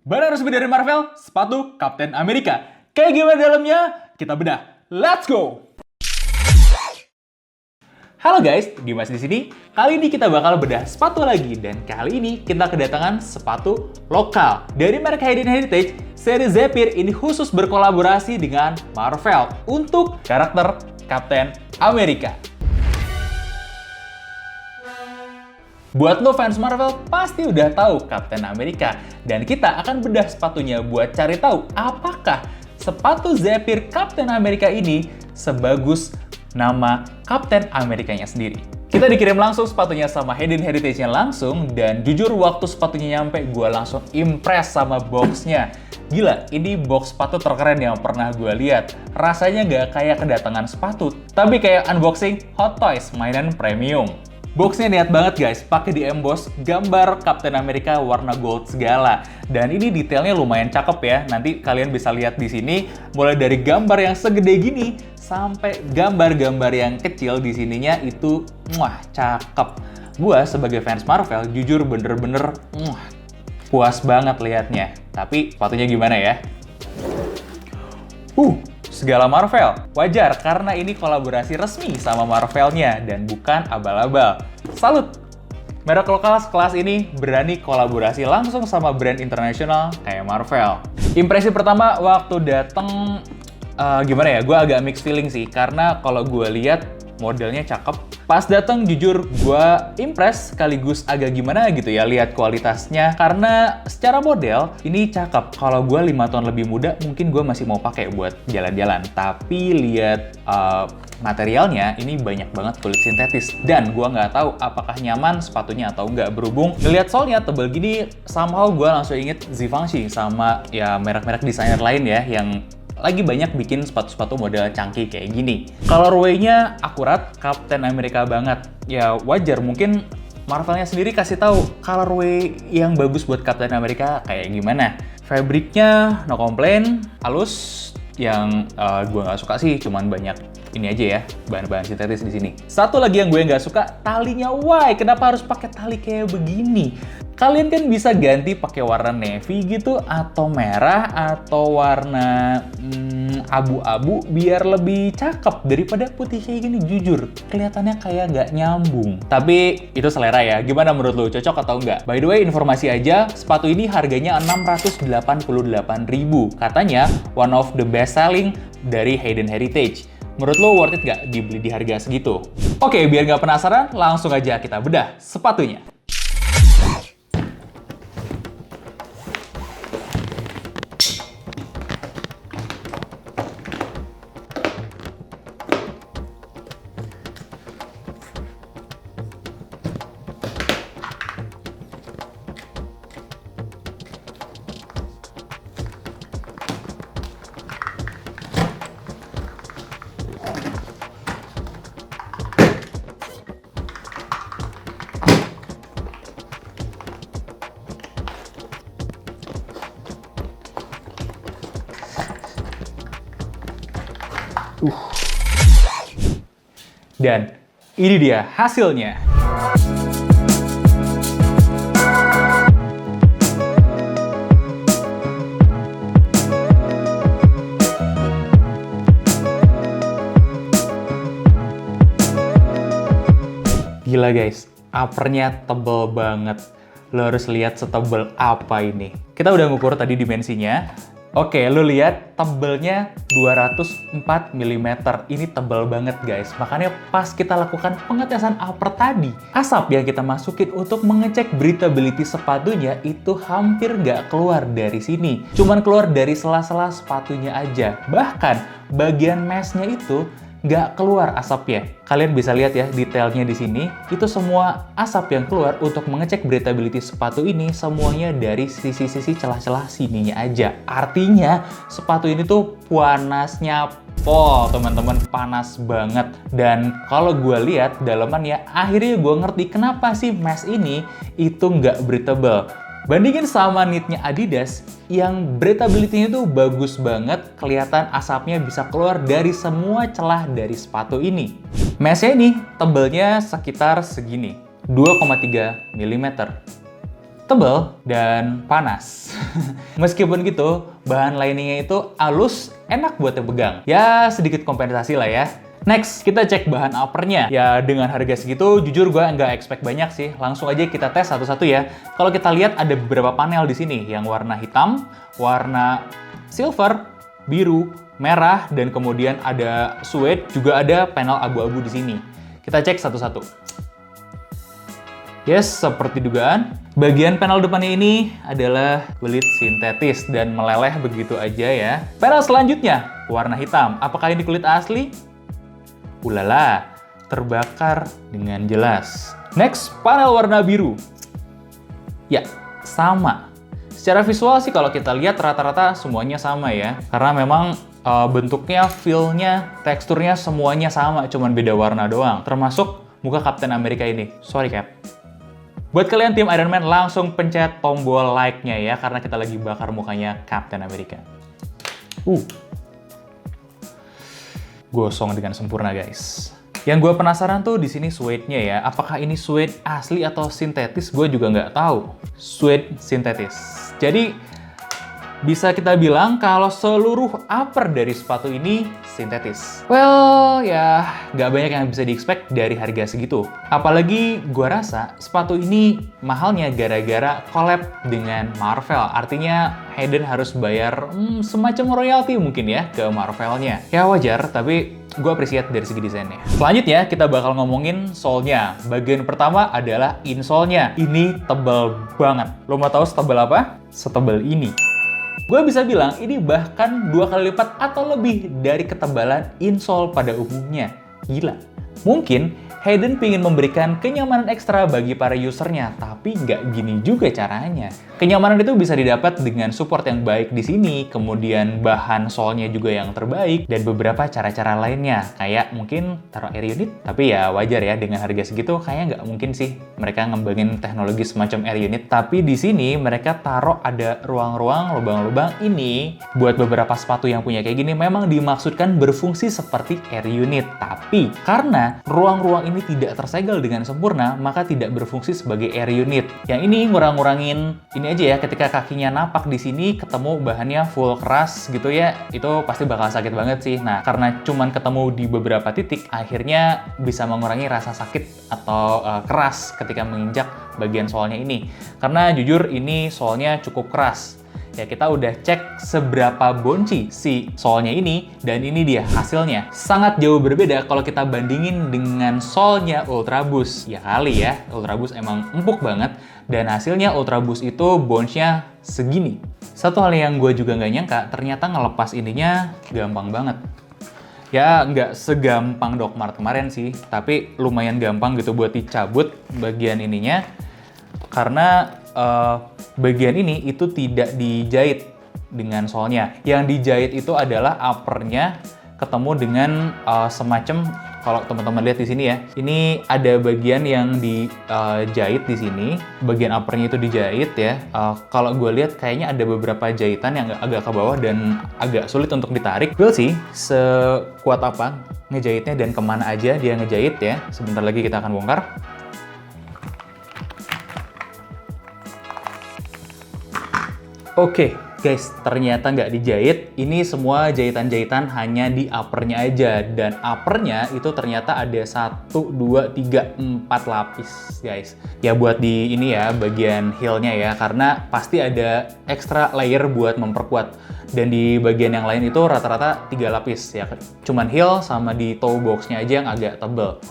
Barang resmi dari Marvel, sepatu Captain America. Kayak gimana dalamnya? Kita bedah. Let's go! Halo guys, Dimas di sini. Kali ini kita bakal bedah sepatu lagi, dan kali ini kita kedatangan sepatu lokal dari merek Hayden Heritage. Seri Zephyr ini khusus berkolaborasi dengan Marvel untuk karakter Captain America. Buat lo fans Marvel pasti udah tahu Captain America, dan kita akan bedah sepatunya buat cari tahu apakah sepatu Zephyr Captain America ini sebagus nama Captain Amerikanya sendiri. Kita dikirim langsung sepatunya sama Hayden Heritage-nya langsung, dan jujur waktu sepatunya nyampe gue langsung impress sama box-nya. Gila, ini box sepatu terkeren yang pernah gue lihat. Rasanya nggak kayak kedatangan sepatu, tapi kayak unboxing Hot Toys mainan premium. Boxnya niat banget guys, pakai di emboss gambar Captain America warna gold segala. Dan ini detailnya lumayan cakep ya. Nanti kalian bisa lihat di sini, mulai dari gambar yang segede gini sampai gambar-gambar yang kecil di sininya itu wah cakep. Gua sebagai fans Marvel jujur bener-bener puas banget liatnya. Tapi sepatunya gimana ya? Segala Marvel. Wajar, karena ini kolaborasi resmi sama Marvelnya dan bukan abal-abal. Salut! Merek lokal sekelas ini berani kolaborasi langsung sama brand internasional kayak Marvel. Impresi pertama waktu dateng, gimana ya, gue agak mixed feeling sih. Karena kalau gue lihat modelnya cakep. Pas dateng jujur gue impress sekaligus agak gimana gitu ya lihat kualitasnya. Karena secara model ini cakep. Kalau gue 5 tahun lebih muda mungkin gue masih mau pakai buat jalan-jalan. Tapi lihat materialnya ini banyak banget kulit sintetis. Dan gue nggak tahu apakah nyaman sepatunya atau nggak. Berhubung ngeliat solnya tebal gini, somehow gue langsung inget Givenchy sama ya merek-merek desainer lain ya yang lagi banyak bikin sepatu-sepatu model canggih kayak gini. Colorway-nya akurat Captain America banget. Ya wajar, mungkin Marvelnya sendiri kasih tahu colorway yang bagus buat Captain America kayak gimana. Fabriknya no complain, halus. Yang gue nggak suka sih cuman banyak ini aja ya, bahan-bahan sintetis di sini. Satu lagi yang gue nggak suka, talinya. Why? Kenapa harus pakai tali kayak begini? Kalian kan bisa ganti pakai warna navy gitu, atau merah, atau warna abu-abu biar lebih cakep daripada putih kayak gini. Jujur, kelihatannya kayak nggak nyambung. Tapi itu selera ya. Gimana menurut lo? Cocok atau nggak? By the way, informasi aja, sepatu ini harganya 688.000. Katanya one of the best selling dari Hayden Heritage. Menurut lo worth it nggak dibeli di harga segitu? Oke, biar nggak penasaran, langsung aja kita bedah sepatunya. Dan ini dia hasilnya. Gila guys, uppernya tebel banget. Lo harus lihat setebel apa ini. Kita udah ngukur tadi dimensinya. Oke, lo lihat tebelnya 204 mm. Ini tebal banget guys. Makanya pas kita lakukan pengetesan upper tadi, asap yang kita masukin untuk mengecek breathability sepatunya itu hampir nggak keluar dari sini. Cuman keluar dari sela-sela sepatunya aja. Bahkan bagian meshnya itu nggak keluar asapnya. Kalian bisa lihat ya detailnya di sini. Itu semua asap yang keluar untuk mengecek breathability sepatu ini semuanya dari sisi-sisi celah-celah sininya aja. Artinya sepatu ini tuh panasnya pol teman-teman, panas banget. Dan kalau gue lihat dalamannya, akhirnya gue ngerti kenapa sih mesh ini itu nggak breathable. Bandingin sama knitnya Adidas yang breathability-nya tuh bagus banget, kelihatan asapnya bisa keluar dari semua celah dari sepatu ini. Meshnya ini tebelnya sekitar segini, 2,3 mm. tebal dan panas. Meskipun gitu, bahan liningnya itu halus, enak buat dipegang. Ya, sedikit kompensasi lah ya. Next, kita cek bahan uppernya. Ya, dengan harga segitu, jujur gue nggak expect banyak sih. Langsung aja kita tes satu-satu ya. Kalau kita lihat ada beberapa panel di sini, yang warna hitam, warna silver, biru, merah, dan kemudian ada suede, juga ada panel abu-abu di sini. Kita cek satu-satu. Yes, seperti dugaan. Bagian panel depannya ini adalah kulit sintetis dan meleleh begitu aja ya. Panel selanjutnya, warna hitam. Apakah ini kulit asli? Ulala, terbakar dengan jelas. Next, panel warna biru. Ya, sama. Secara visual sih kalau kita lihat rata-rata semuanya sama ya. Karena memang bentuknya, feel-nya, teksturnya semuanya sama, cuman beda warna doang. Termasuk muka Captain America ini. Sorry, Cap. Buat kalian tim Iron Man, langsung pencet tombol like-nya ya, karena kita lagi bakar mukanya Captain America. Gosong dengan sempurna, guys. Yang gue penasaran tuh di sini suede-nya ya. Apakah ini suede asli atau sintetis? Gue juga nggak tahu. Suede sintetis. Jadi, bisa kita bilang kalau seluruh upper dari sepatu ini sintetis. Well, ya nggak banyak yang bisa di-expect dari harga segitu. Apalagi gua rasa sepatu ini mahalnya gara-gara collab dengan Marvel. Artinya Hayden harus bayar semacam royalti mungkin ya ke Marvelnya. Ya wajar, tapi gua appreciate dari segi desainnya. Selanjutnya kita bakal ngomongin sole-nya. Bagian pertama adalah insole-nya. Ini tebal banget. Lo mau tahu setebal apa? Setebal ini. Gue bisa bilang ini bahkan 2 kali lipat atau lebih dari ketebalan insole pada umumnya. Gila. Mungkin Hayden ingin memberikan kenyamanan ekstra bagi para usernya, tapi nggak gini juga caranya. Kenyamanan itu bisa didapat dengan support yang baik di sini, kemudian bahan solnya juga yang terbaik, dan beberapa cara-cara lainnya. Kayak mungkin taruh air unit, tapi ya wajar ya dengan harga segitu kayaknya nggak mungkin sih mereka ngembangin teknologi semacam air unit. Tapi di sini mereka taruh ada ruang-ruang, lubang-lubang ini buat beberapa sepatu yang punya kayak gini memang dimaksudkan berfungsi seperti air unit. Tapi karena ruang-ruang ini tidak tersegel dengan sempurna, maka tidak berfungsi sebagai air unit. Yang ini ngurang-ngurangin ini aja ya, ketika kakinya napak di sini ketemu bahannya full keras gitu ya, itu pasti bakal sakit banget sih. Nah, karena cuman ketemu di beberapa titik, akhirnya bisa mengurangi rasa sakit atau keras ketika menginjak bagian soalnya ini. Karena jujur ini soalnya cukup keras. Ya, kita udah cek seberapa bonci si solnya ini, dan ini dia hasilnya. Sangat jauh berbeda kalau kita bandingin dengan solnya Ultraboost. Ya kali ya, Ultraboost emang empuk banget, dan hasilnya Ultraboost itu bounce-nya segini. Satu hal yang gue juga nggak nyangka, ternyata ngelepas ininya gampang banget. Ya, nggak segampang Doc Mart kemarin sih, tapi lumayan gampang gitu buat dicabut bagian ininya. Karena bagian ini itu tidak dijahit dengan solnya. Yang dijahit itu adalah uppernya ketemu dengan semacam, kalau teman-teman lihat di sini ya, ini ada bagian yang dijahit di sini, bagian uppernya itu dijahit ya. Kalau gue lihat kayaknya ada beberapa jahitan yang agak ke bawah dan agak sulit untuk ditarik. We'll sih sekuat apa ngejahitnya dan kemana aja dia ngejahit ya. Sebentar lagi kita akan bongkar. Oke, guys, ternyata nggak dijahit. Ini semua jahitan-jahitan hanya di uppernya aja. Dan uppernya itu ternyata ada 1, 2, 3, 4 lapis, guys. Ya buat di ini ya, bagian heel-nya ya. Karena pasti ada extra layer buat memperkuat. Dan di bagian yang lain itu rata-rata 3 lapis ya. Cuman heel sama di toe box-nya aja yang agak tebel.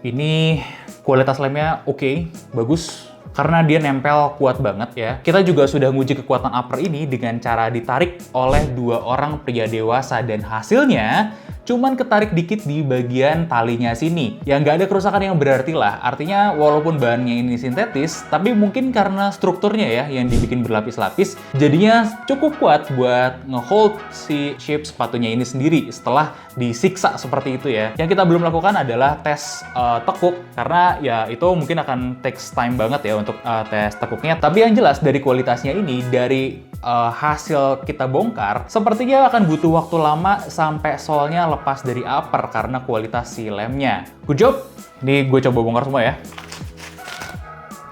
Ini kualitas lemnya oke, bagus. Karena dia nempel kuat banget ya. Kita juga sudah nguji kekuatan upper ini dengan cara ditarik oleh 2 orang pria dewasa, dan hasilnya cuman ketarik dikit di bagian talinya sini. Ya nggak ada kerusakan yang berarti lah. Artinya walaupun bahannya ini sintetis, tapi mungkin karena strukturnya ya yang dibikin berlapis-lapis, jadinya cukup kuat buat ngehold si shape sepatunya ini sendiri setelah disiksa seperti itu ya. Yang kita belum lakukan adalah tes tekuk, karena ya itu mungkin akan takes time banget ya untuk tes tekuknya. Tapi yang jelas dari kualitasnya ini, dari hasil kita bongkar, sepertinya akan butuh waktu lama sampai solnya lepas dari upper karena kualitas si lemnya. Good job! Ini gue coba bongkar semua ya.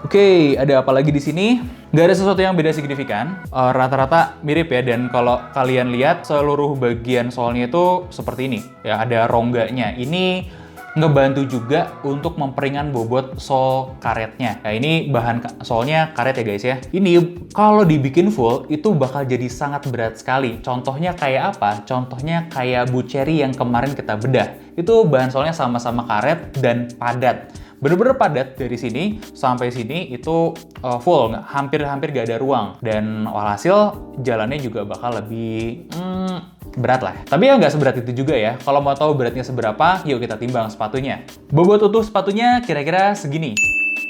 Oke, ada apa lagi di sini? Nggak ada sesuatu yang beda signifikan. Rata-rata mirip ya, dan kalau kalian lihat seluruh bagian solnya itu seperti ini. Ya, ada rongganya. Ini ngebantu juga untuk memperingan bobot sol karetnya. Nah, ini bahan solnya karet ya guys ya. Ini kalau dibikin full itu bakal jadi sangat berat sekali. Contohnya kayak apa? Contohnya kayak Buceri yang kemarin kita bedah. Itu bahan solnya sama-sama karet dan padat. Bener-bener padat dari sini sampai sini itu full, hampir-hampir gak ada ruang. Dan walhasil jalannya juga bakal lebih berat lah. Tapi ya nggak seberat itu juga ya. Kalau mau tahu beratnya seberapa, yuk kita timbang sepatunya. Bobot utuh sepatunya kira-kira segini.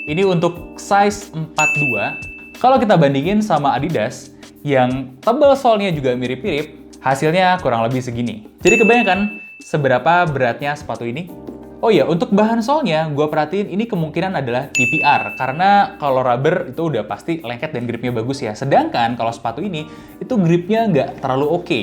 Ini untuk size 42. Kalau kita bandingin sama Adidas, yang tebal solnya juga mirip-mirip, hasilnya kurang lebih segini. Jadi kebanyakan seberapa beratnya sepatu ini? Oh iya, untuk bahan solnya, gue perhatiin ini kemungkinan adalah TPR. Karena kalau rubber itu udah pasti lengket dan gripnya bagus ya. Sedangkan kalau sepatu ini, itu gripnya nggak terlalu oke.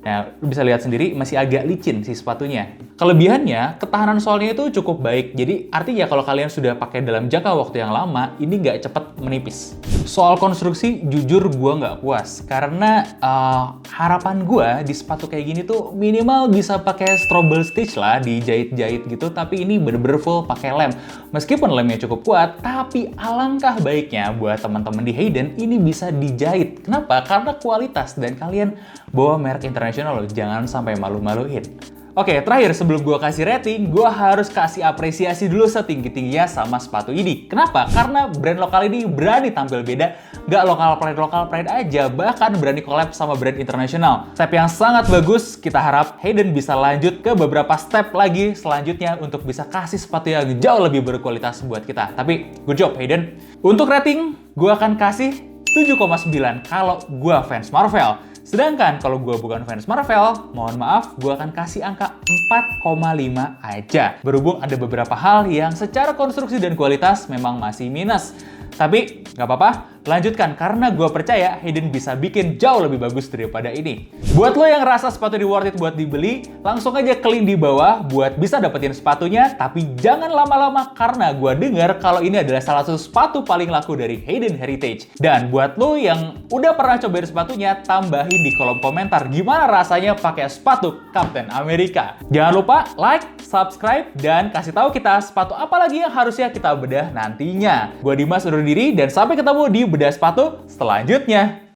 Nah, lu bisa lihat sendiri masih agak licin si sepatunya. Kelebihannya, ketahanan solnya itu cukup baik. Jadi artinya kalau kalian sudah pakai dalam jangka waktu yang lama, ini nggak cepet menipis. Soal konstruksi, jujur gue nggak puas. Karena harapan gue di sepatu kayak gini tuh minimal bisa pakai trouble stitch lah, dijahit-jahit gitu. Tapi ini bener-bener full pakai lem. Meskipun lemnya cukup kuat, tapi alangkah baiknya buat teman-teman di Hayden ini bisa dijahit. Kenapa? Karena kualitas dan kalian bawa merek internasional loh, jangan sampai malu-maluin. Oke, terakhir sebelum gue kasih rating, gue harus kasih apresiasi dulu setinggi-tingginya sama sepatu ini. Kenapa? Karena brand lokal ini berani tampil beda, nggak lokal pride aja, bahkan berani collab sama brand internasional. Step yang sangat bagus, kita harap Hayden bisa lanjut ke beberapa step lagi selanjutnya untuk bisa kasih sepatu yang jauh lebih berkualitas buat kita. Tapi, good job Hayden. Untuk rating, gue akan kasih 7,9 kalau gue fans Marvel. Sedangkan kalau gue bukan fans Marvel, mohon maaf, gue akan kasih angka 4,5 aja. Berhubung ada beberapa hal yang secara konstruksi dan kualitas memang masih minus. Tapi nggak apa-apa, lanjutkan karena gue percaya Hayden bisa bikin jauh lebih bagus daripada ini. Buat lo yang ngerasa sepatu ini worth it buat dibeli, langsung aja ke link di bawah buat bisa dapetin sepatunya, tapi jangan lama-lama karena gue dengar kalau ini adalah salah satu sepatu paling laku dari Hayden Heritage. Dan buat lo yang udah pernah cobain sepatunya, tambahin di kolom komentar gimana rasanya pakai sepatu Captain America. Jangan lupa like, subscribe, dan kasih tahu kita sepatu apa lagi yang harusnya kita bedah nantinya. Gue Dimas undur diri dan sampai ketemu di bedah sepatu selanjutnya.